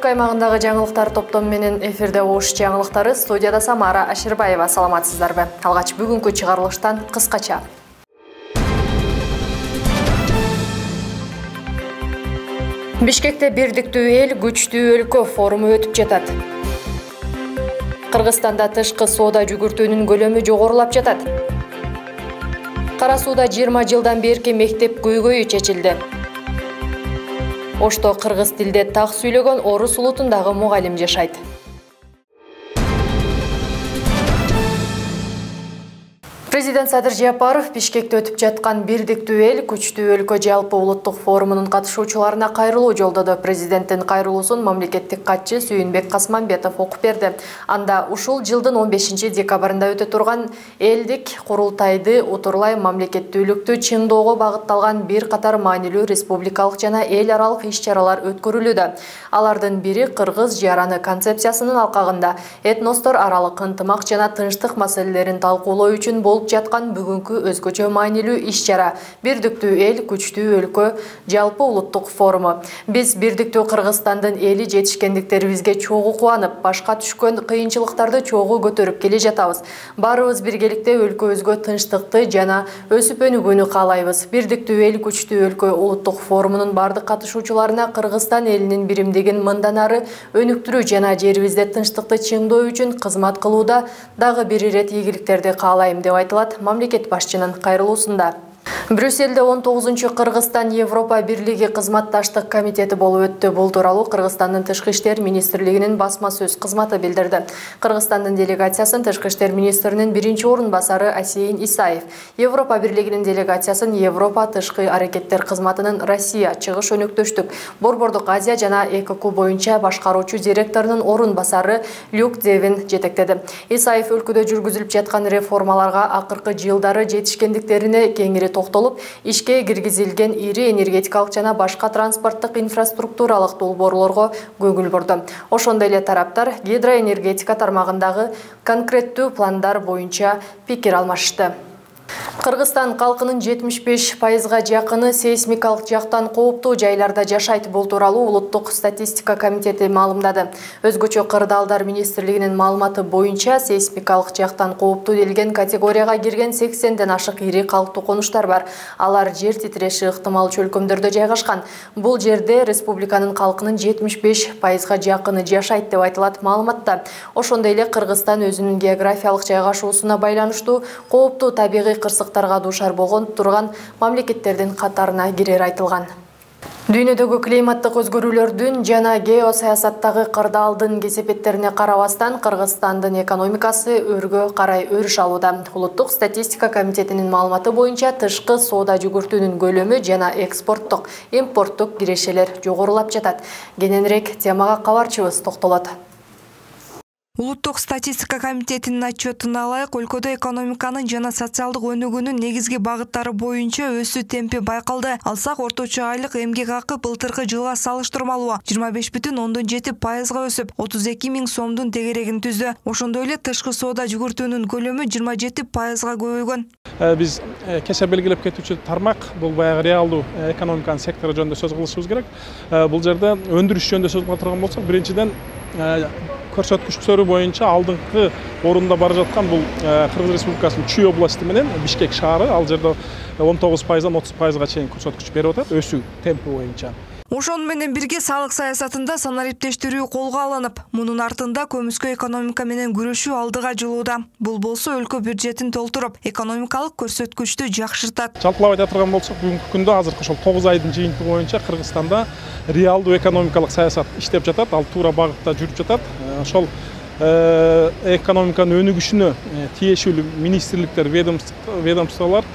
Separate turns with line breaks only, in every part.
Өлкө аймагындагы жаңылыктар топтому менен эфирде ош жаңылыктары, студияда Самара Аширбаева. Саламатсыздарбы? Алгач бүгүнкү чыгарылыштан кыскача. Бишкекте бирдиктүү эл, күчтүү өлкө форуму өтүп жатат. Кыргызстанда тышкы соода жүгүртүүнүн көлөмү жогорулап жатат. Кара сууда 20 жылдан берки мектеп көйгөйү чечилди. Ошто кыргыз тилде так сүйлөгөн орус улутундагы мугалим жашайт. Президент Садыр Жапаров Бишкекте өтүп жаткан бирдиктүү эл, күчтүү өлкө жалпы улуттук форумунун катышуучуларына кайрылуу жолдоду. Президенттин кайрылуусун мамлекеттик катчы Сүйүнбек Касманбетов окуп берди. Анда ушул жылдын 15 декабрында өтө турган элдик курултайды утурлай мамлекеттүүлүктү чыңдоого багытталган бир катар маанилүү республикалык жана эл аралык иш-чаралар өткөрүлүүдө. Алардын бири кыргыз жараны концепциясынын алкагында этностор аралык ынтымак жана тынчтык маселелерин талкуулоо үчүн болуп жаткан бүгүнкү өзгөчө маанилүү иш-чара бирдиктүү эл, күчтүү өлкө жалпы улуттук форуму. Биз бирдиктүү Кыргызстандын эли жетишкендиктерибизге чогуу кубанып, башка түшкөн кыйынчылыктарды чогуу көтөрүп келе жатабыз. Баарыбыз биргеликте өлкөбүзгө тынчтыкты жана өсүп өнүгүүнү каалайбыз. Бирдиктүү эл, күчтүү өлкө улуттук форумунун бардык катышуучуларына Кыргызстан элинин биримдигин мындан ары өнүктүрүү жана жерибизде тынчтыкты чыңдоо үчүн кызмат кылууда дагы бир ирет ийгиликтерди каалайм деп айтылат мамлекет башчынын кайрылуусунда. Брюссельде 19-чы Кыргызстан Европа Бирлиги кызматташтык комитети болуп өттү. Бул тууралуу Кыргызстандын Тышкы иштер министрлигинин басма сөз кызматы билдирди. Кыргызстандын делегациясын Тышкы иштер министринин биринчи орун басары Асейин Исаев, Европа Бирлигинин делегациясын Европа тышкы аракеттер кызматынын Россия, Чыгыш өнөктөштүк, Борбордук Азия жана ЭКК боюнча башкаруучу директорунун орун басары Люк Девин жетектеди. Исаев өлкөдө жүргүзүлүп жаткан реформаларга акыркы жылдары жетишкендиктерине кеңири токтолуп, ишке киргизилген ири энергетикалык жана башка транспорттук инфраструктуралык долбоорлорго көңүл бурду. Ошондой эле тараптар гидроэнергетика тармагындагы конкреттүү пландар боюнча пикир алмашты. Кыргызстан калкынын 75%га жакыны сейсмикалык жактан кооптуу жайларда жашайт. Бул тууралуу улуттук статистика комитети маалымдады. Өзгөчө кырдаалдар министрлигинин маалыматы боюнча сейсмикалык жактан кооптуу делген категорияга кирген 80ден ашык ири калктуу конуштар бар. Алар жер титиреши ыктымал чөлкөмдөрдө жайгашкан. Бул жерде республиканын калкынын 75%га жакыны жашайт деп айтылат маалыматта. Ошондой эле Кыргызстан өзүнүн географиялык жайгашуусуна байланыштуу кооптуу табигый кырсыктарга дуушар болгон турган мамлекеттердин катарына кирери айтылган. Дүйнөдөгү климаттык өзгөрүүлөрдүн жана геосаясаттагы кырдаалдын кесепеттерине карабастан Кыргызстандын экономикасы өргө карай өрүш алууда. Улуттук статистика комитетинин маалыматы боюнча тышкы соода жүгүртүүнүн көлөмү жана экспорттук, импорттук кирешелер жогорулап жатат. Кененирээк темага кабарчыбыз токтолот.
Улуттук статистика комитетинин отчетуна ылайык, өлкөдө экономиканын жана социалдык өнүгүүнүн негизги багыттары боюнча өсүү темпи байкалды. Алсак, орточо айлык эмгек акы былтыркы жылга салыштырмалуу 25,7%га өсүп, 32 000 сомдун тегерегин түздү. Ошондой эле тышкы соода жүгүртүүнүн көлөмү 27%га көбөйгөн.
Биз кеше белгилеп кетүүчү тармак бул баягы реалдуу экономиканын сектору жөнүндө сөз кылышыбыз керек. Бул жерде өндүрүш жөнүндө сөз кыла турган болсок, биринчиден көрсөткүчтөрү боюнча алдыңкы орунда бара жаткан бул Кыргыз Республикасынын Чүй областы менен Бишкек шаары. Ал жерде 19%дан 30%га чейин көрсөткүч берип атат өсүү темпи боюнча.
Ошону менен бирге салык саясатында санариптештирүү колго алынып, мунун артында көмүскө экономика менен күрөшүү алдыга жылууда. Бул болсо өлкө бюджетин толтуруп, экономикалык көрсөткүчтү жакшыртат.
Жалпылап айта турган болсок, бүгүнкү күндө азыркы ошол 9 айдын жыйынтыгы боюнча Кыргызстанда реалдуу экономикалык саясат иштеп жатат, ал туура багытта жүрүп жатат. Ошол экономиканын өнүгүшүнө тиешелүү министрликтер, ведомстволор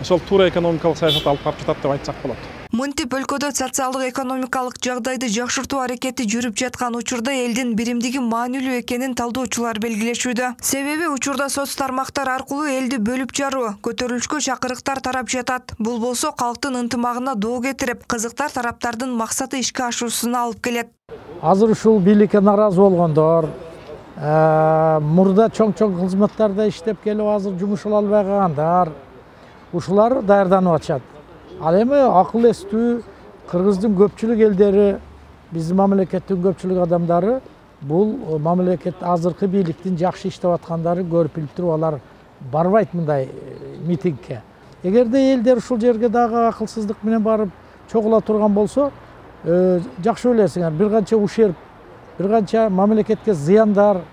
ошол туура экономикалык саясат алып барып жатат деп айтсак болот.
Мынтип өлкөдө социалдык экономикалык жагдайды жакшыртуу аракети жүрүп жаткан учурда элдин биримдиги маанилүү экенин талдоочулар белгилешүүдө. Себеби учурда соц тармактар аркылуу элди бөлүп жаруу, көтөрүлүшкө чакырыктар тарап жатат. Бул болсо калктын ынтымагына доо кетирип, кызыктар тараптардын максаты ишке ашуусуна алып келет.
Азыр ушул бийликке наразы болгондор, мурда чоң кызматтарда иштеп келип азыр жумуш ала албай калгандар, ушулар даярданып атышат. Ал эми акыл эстүү кыргыздын көпчүлүк элдери биздин мамлекеттин көпчүлүк адамдары бул мамлекет азыркы бийликтин жакшы иштеп аткандары көрүп билип туруп алар барбайт мындай митингке. Эгерде элдер ушул жерге дагы акылсыздык менен барып чогула турган болсо, жакшы билесиңер, бир канча ушерп, бир канча мамлекетке зыяндар,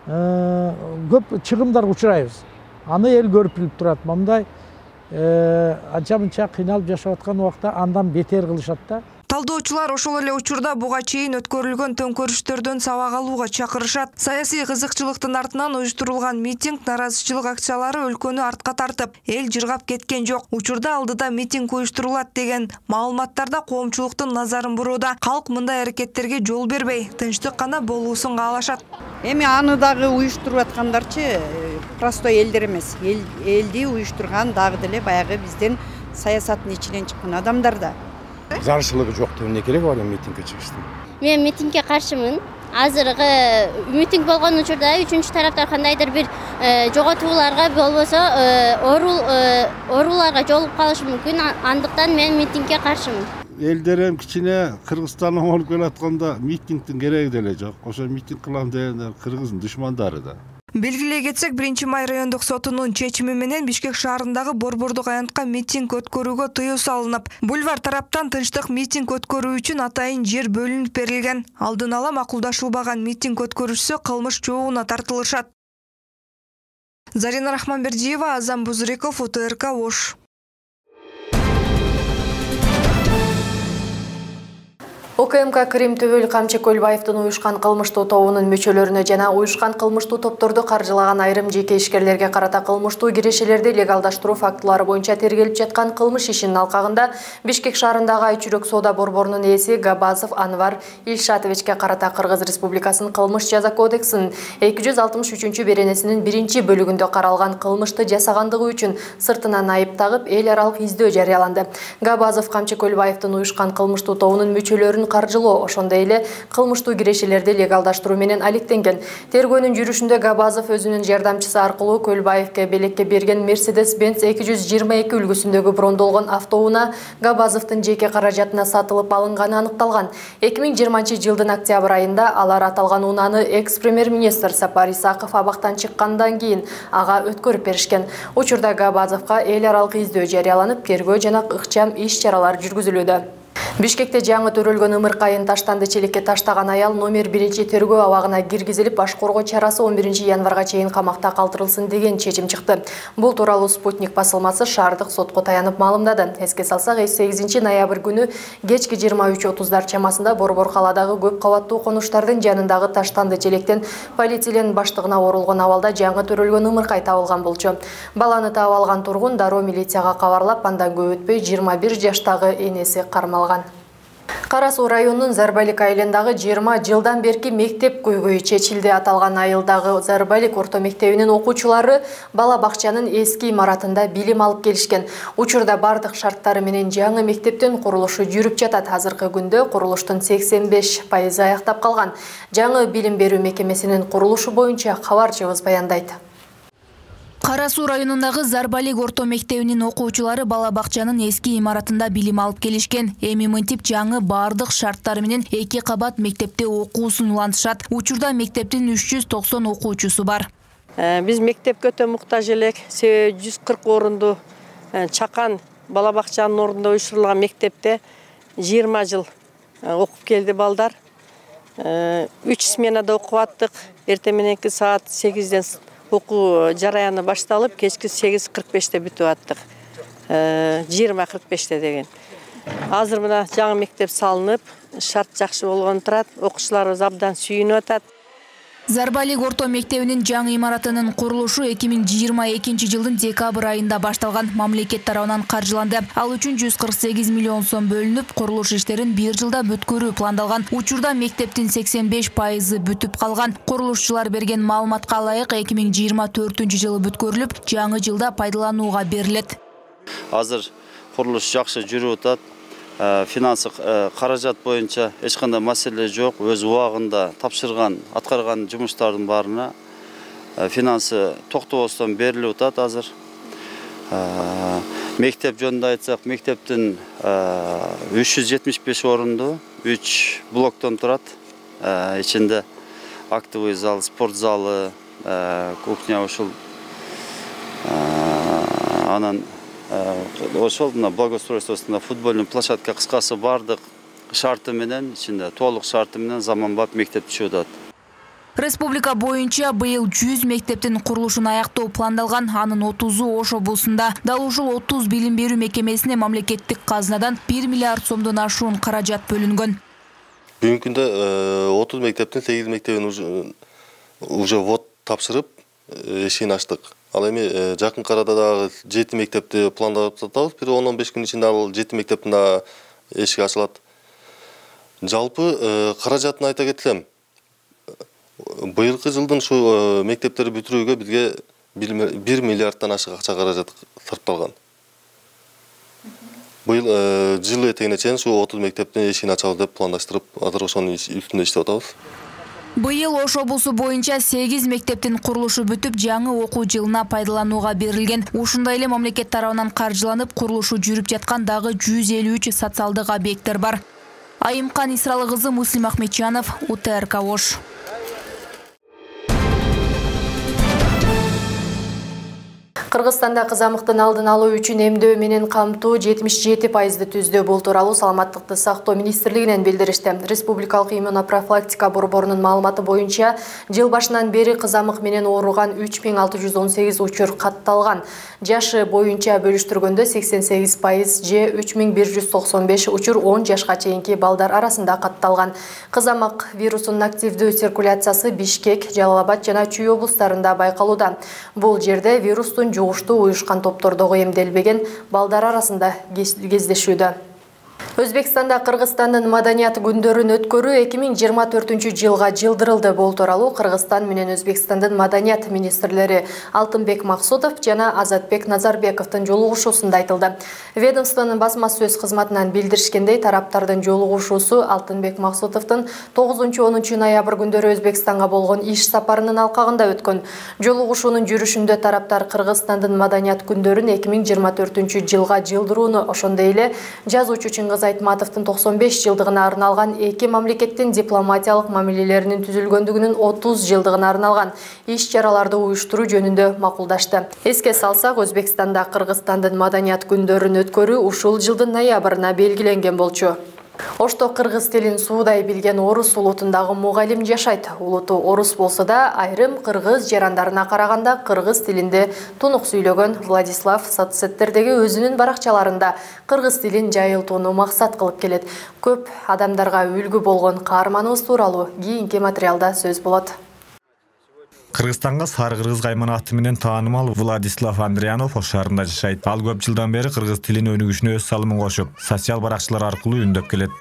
көп чыгымдар учурайбыз. Аны эл көрүп билип турат. Мындай анча-мынча кыйналып жашап аткан убакта андан бетер кылышат да.
Талдоочулар ошол эле учурда буга чейин өткөрүлгөн төңкөрүштөрдөн сабак алууга чакырышат. Саясий кызыкчылыктын артынан уюштурулган митинг, наразычылык акциялары өлкөнү артка тартып, эл жыргап кеткен жок. Учурда алдыда митинг уюштурулат деген маалыматтарда коомчулуктун назарын бурууда. Калк мындай аракеттерге жол бербей, тынчтык гана болуусун каалашат.
Эми аны дагы уюштуруп аткандарчы простой элдер эмес. Элди уюштурган дагы деле баягы биздин саясаттын ичинен чыккан адамдар да.
Зарчылыгы жок деп эмне кереги бар митингге чыгыштын?
Мен митингге каршымын. Азыркы митинг болгон учурда үчүнчү тараптар кандайдыр бир жоготууларга болбосо ооруларга жолугуп калышы мүмкүн. Андыктан мен митингге каршымын.
Элдер эми кичине Кыргызстандан болуп келатканда митингдин кереги деле жок. Ошо митинг кылам дегендер Кыргыздын душмандары да.
Белгилей кетсек, 1-май райондук сотунун чечими менен Бишкек шаарындагы Борбордук аянтка митинг өткөрүүгө тыюу салынып, бульвар тараптан тынчтык митинг өткөрүү үчүн атайын жер бөлүнүп берилген. Алдын ала макулдашылбаган митинг өткөрүшсө кылмыш жообуна тартылышат. Зарина Рахманбердиева, Азам Бузуриков, УТРК Ош.
ОКМК Крим Төбөл Камчы Көлбаевдин уюшкан кылмыштуу тобунун мүчөлөрүнө жана уюшкан кылмыштуу топторду каржылаган айрым жеке ишкерлерге карата кылмыштуу кирешелерди легалдаштыруу фактылары боюнча тергелип жаткан кылмыш ишинин алкагында Бишкек шаарындагы Айчүрөк соода борборунун ээси Габазов Анвар Ильшатовичке карата Кыргыз Республикасынын кылмыш жаза кодексинин 263 беренесинин 1-бөлүгүндө каралган кылмышты жасагандыгы үчүн сыртынан айып тагып эл аралык издөө жарыяланды. Габазов Камчы Көлбаевдин уюшкан кылмыштуу тобунун мүчөлөрүн каржылоо, ошондой эле кылмыштуу кирешелерди легалдаштыруу менен алектенген. Тергөөнүн жүрүшүндө Габазов өзүнүн жардамчысы аркылуу Көлбаевке белекке берген Mercedes-Benz 222 үлгүсүндөгү брондолгон автоунаа Габазовдун жеке каражатына сатылып алынганы аныкталган. 2020 жылдын октябрь айында алар аталган унааны экс-премьер-министр Сапар Исаков абактан чыккандан кийин ага өткөрүп беришкен. Учурда Габазовго эл аралык издөө жарыяланып, тергөө жана ыкчам иш-чаралар жүргүзүлүүдө. Бишкекте жаңы төрөлгөн ымыркайын таштанды челекке таштаган аял номер 1-тергөө абагына киргизилип, баш коргоо чарасы 11 январга чейин камакта калтырылсын деген чечим чыкты. Бул тууралуу Спутник басылмасы шаардык сотко таянып маалымдады. Эске салсак, 8 ноябрь күнү кечки 23:30 чамасында Борбор калаадагы көп кабаттуу конуштардын жанындагы таштанды челектен полициялен баштыгына орулгон абалда жаңы төрөлгөн ымыркай табылган болчу. Баланы таап алган тургун дароо милицияга кабарлап, андан көп өтпөй 21 жаштагы энеси кармалган. Кара Суу районунун Зарбалик айылындагы 20 жылдан берки мектеп көйгөйү чечилди. Аталган айылдагы Зарбалик орто мектебинин окуучулары бала бакчанын эски имаратында билим алып келишкен. Учурда бардык шарттары менен жаңы мектептин курулушу жүрүп жатат. Азыркы күндө курулуштун 85% аяктап калган. Жаңы билим берүү мекемесинин курулушу боюнча кабарчыбыз баяндайт.
Кара Суу районундагы Зарбалик орто мектебинин окуучулары бала бакчанын эски имаратында билим алып келишкен. Эми мынтип жаңы бардык шарттары менен 2 кабат мектепте окуусун улантышат. Учурда мектептин 390 окуучусу бар.
Биз мектепке өтө муктаж элек. 140 орунду чакан бала бакчанын ордунда уюштурулган мектепте 20 жыл окуп келди балдар. 3 сменада окуп аттык. Эртең мененки саат 8ден окуу жараяны башталып, кечки 8:45-те бүтүп аттык. 20:45-те деген. Азыр мына жаңы мектеп салынып, шарт жакшы болгон турат, окуучуларыбыз абдан сүйүнүп атат.
Зарбалик орто мектебинин жаңы имаратынын курулушу 2022 жылдын декабрь айында башталган. Мамлекет тарабынан каржыланды. Ал үчүн 148 миллион сом бөлүнүп, курулуш иштерин 1 жылда бүткөрүү пландалган. Учурда мектептин 85% бүтүп калган. Курулушчулар берген маалыматка ылайык 2024 жылы бүткөрүлүп, жаңы жылда пайдаланууга берилет.
Азыр курулуш жакшы жүрүп атат. Финансы каражат боюнча эч кандай маселе жок. Өз убагында тапшырган, аткарган жумуштардын баарына финансы токтобостон берилип атат азыр. Мектеп жөнүндө айтсак, мектептин 375 орунду 3 блоктон турат. Ичинде актовый зал, спорт залы, кухня ушул. Анан ошол мына благоустройствосунда футбольный площадка кыскасы бардык шарты менен, ичинде толук шарты менен заманбап мектеп түшүп атат.
Республика боюнча быйыл 100 мектептин курулушун аяктоо пландалган. Анын 30-у Ош облусунда. Дал ушул 30 билим берүү мекемесине мамлекеттик казнадан 1 миллиард сомдон ашуун каражат бөлүнгөн.
Бүгүнкү күндө 30 мектептин 8 мектебин уже вот тапшырып эшигин ачтык. Ал эми жакын арада дагы 7 мектепти пландап атабыз. Бир 10-15 күн ичинде ал 7 мектептин да эшиги ачылат. Жалпы каражатын айта кетсем, быйылкы жылдын ушу мектептерди бүтүрүүгө бизге 1 миллиарддан ашык акча каражат сарпталган. Быйыл жыл этегине чейин ушу 30 мектептин эшигин ачабыз деп пландаштырып, азыр ошонун үстүндө иштеп атабыз.
Быйыл Ош облусу боюнча 8 мектептин курулушу бүтүп, жаңы окуу жылына пайдаланууга берилген. Ушундай эле мамлекет тарабынан каржыланып, курулушу жүрүп жаткан дагы 153 социалдык объекттер бар. Айымкан Исралы кызы, Муслим Ахметжанов, УТРК Ош.
Кыргызстанда кызамыктын алдын алуу үчүн эмдөө менен камтуу 77% түздү. Бул тууралуу Саламаттыкты сактоо министрлигинен билдиришти. Республикалык иммунопрофилактика борборунун маалыматы боюнча, жыл башынан бери кызамык менен ооруган 3618 учур катталган. Жашы боюнча бөлүштүргөндө 88% же 3195 учур 10 жашка чейинки балдар арасында катталган. Кызамык вирусунун активдүү циркуляциясы Бишкек, Жалал-Абад жана Чүй облустарында байкалууда. Бул жерде вирустун жугуштуу уюшкан топтордогу эмделбеген балдар арасында кездешүүдө. Өзбекстанда Кыргызстандын маданият күндөрүн өткөрүү 2024 жылга жылдырылды. Бул тууралуу Кыргызстан менен Өзбекстандын маданият министрлери Алтынбек Максутов жана Азатбек Назарбековдун жолугушуусунда айтылды. Ведомствонун басма сөз кызматынан билдиришкендей, тараптардын жолугушуусу Алтынбек Максутовдун 9-10 ноябрь күндөрү Өзбекстанга болгон иш сапарынын алкагында өткөн. Жолугушуунун жүрүшүндө тараптар Кыргызстандын маданият күндөрүн 2024 жылга жылдырууну, ошондой эле жазуучу Чыңгыз Айтматовдун 95 жылдыгына арналган эки мамлекеттин дипломатиялык мамилелеринин түзүлгөндүгүнүн 30 жылдыгына арналган иш-чараларды уюштуруу жөнүндө макулдашты. Эске салсак, Өзбекстанда Кыргызстандын маданият күндөрүн өткөрүү ушул жылдын ноябрына белгиленген болчу. Ошто кыргыз тилин суудай билген орус улутундагы мугалим жашайт. Улуту орус болсо да, айрым кыргыз жарандарына караганда кыргыз тилинде тунук сүйлөгөн Владислав соцсеттердеги өзүнүн баракчаларында кыргыз тилин жайылтууну максат кылып келет. Көп адамдарга үлгү болгон каарманыбыз тууралуу кийинки материалда сөз болот.
Кыргызстанга Сары кыргыз кайман аты менен таанымал Владислав Андриянов Ош шаарында жашайт. Ал көп жылдан бери кыргыз тилин өнүгүшүнө өз салымын кошуп, социал баракчалар аркылуу үндөп келет.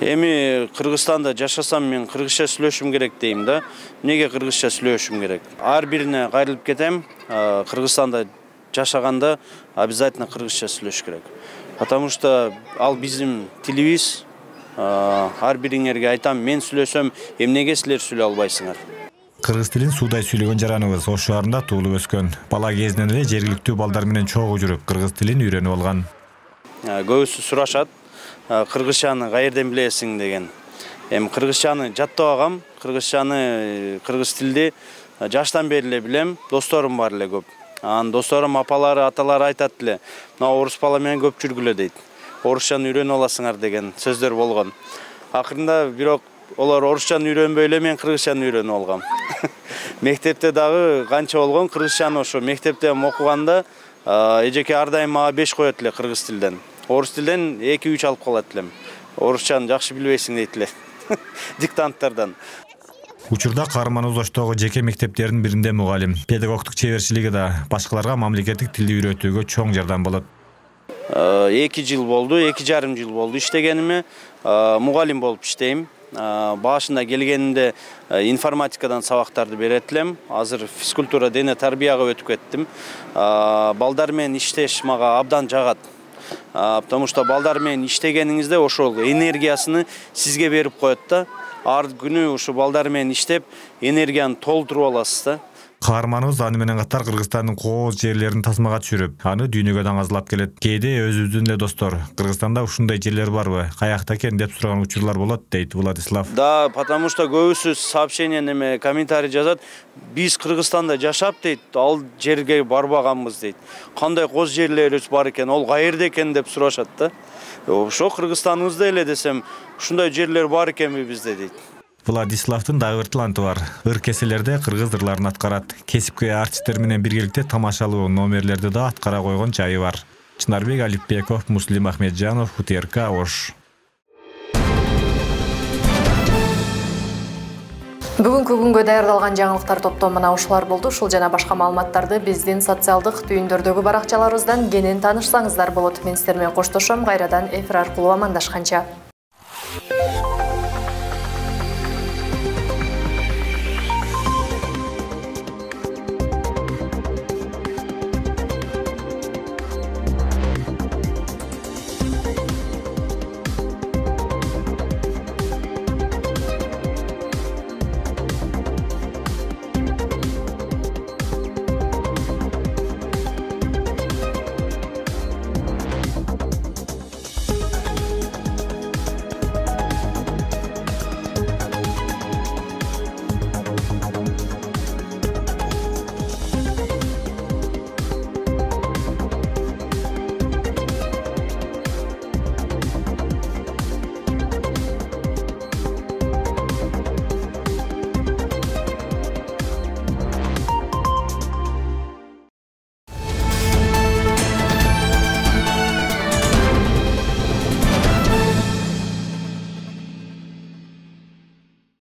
Эми Кыргызстанда жашасам мен кыргызча сүйлөшүм керек дейм да. Эмнеге кыргызча сүйлөшүм керек? Ар бирине кайрылып кетем. Кыргызстанда жашаганда обязательно кыргызча сүйлөш керек. Потому что ал биздин тилибиз. Ар бириңерге айтам, мен сүйлөсөм, эмнеге силер сүйлөй албайсыңар?
Кыргыз тилин суудай сүйлөгөн жараныбыз Ош шаарында туулуп өскөн. Бала кезинен эле жергиликтүү балдар менен чогуу жүрүп, кыргыз тилин үйрөнүп алган.
Көбүсү сурашат, кыргызчаны каерден билесиң деген. Эми кыргызчаны жаттабагам, кыргыз тилди жаштан бери эле билем, досторум бар эле көп. Анан досторум апалары, аталары айтат эле, "Мына орус бала менен көп жүргүлө" дейт. Орусчаны үйрөнүп аласыңар деген сөздөр болгон. Акырында бирок олар орусчаны үйрөнбөй эле мен кыргызчаны үйрөнүп алгам. Мектепте дагы канча болгон кыргызчаны ошо мектепте окуганда эжеке ар дайым мага 5 коет эле кыргыз тилден. Орус тилден 2-3 алып калат элем. Орусчаны жакшы билбейсиң дейт эле. Диктанттардан.
Учурда каарманыбыз Оштогу жеке мектептердин биринде мугалим. Педагогдук чеберчилиги да башкаларга мамлекеттик тилди үйрөтүүгө чоң жардам болот.
2 жыл болду, 2,5 жыл болду иштегениме, мугалим болуп иштейм. Башында келгенде информатикадан сабактарды берет элем. Азыр физкультура дене тарбияга өтүп кеттим. Балдар менен иштеш мага абдан жагат. Потому что балдар менен иштегениңизде ошол энергиясыны сизге берип коет да. Ар күнү ушу балдар менен иштеп, энергияны толтуруп аласыз да.
Каарманыбыз аны менен катар Кыргызстандын кооз жерлерин тасмага түшүрүп, аны дүйнөгө даңазалап келет. Кээде өзүбүздүн эле достор, Кыргызстанда ушундай жерлер барбы, каякта экен деп сураган учурлар болот, дейт Владислав.
Да, потому что көбүсү сообщение неме комментарий жазат. Биз Кыргызстанда жашап дейт, ал жерге барбаганбыз дейт. Кандай кооз жерлерибиз бар экен, ол каерде экен деп сурашат да. Ошо Кыргызстаныбызда эле десем, ушундай жерлер бар экенби бизде дейт.
Владиславдын дагы бир таланты бар. Ыр кеселерде кыргыз ырларын аткарат. Кесипкөй артисттер менен биргеликте тамашалуу номерлерди да аткара койгон жайы бар. Чынарбек Алипбеков, Муслим Ахмеджанов, УТРК Ош.
Бүгүнкү күнгө даярдалган жаңылыктар топтоо мына ушулар болду. Ушул жана башка маалыматтарды биздин социалдык түйүндөрдөгү баракчаларыбыздан кенен таанышсаңыздар болот. Мен сиздер менен коштошом. Кайрадан эфир аркылуу амандашканча.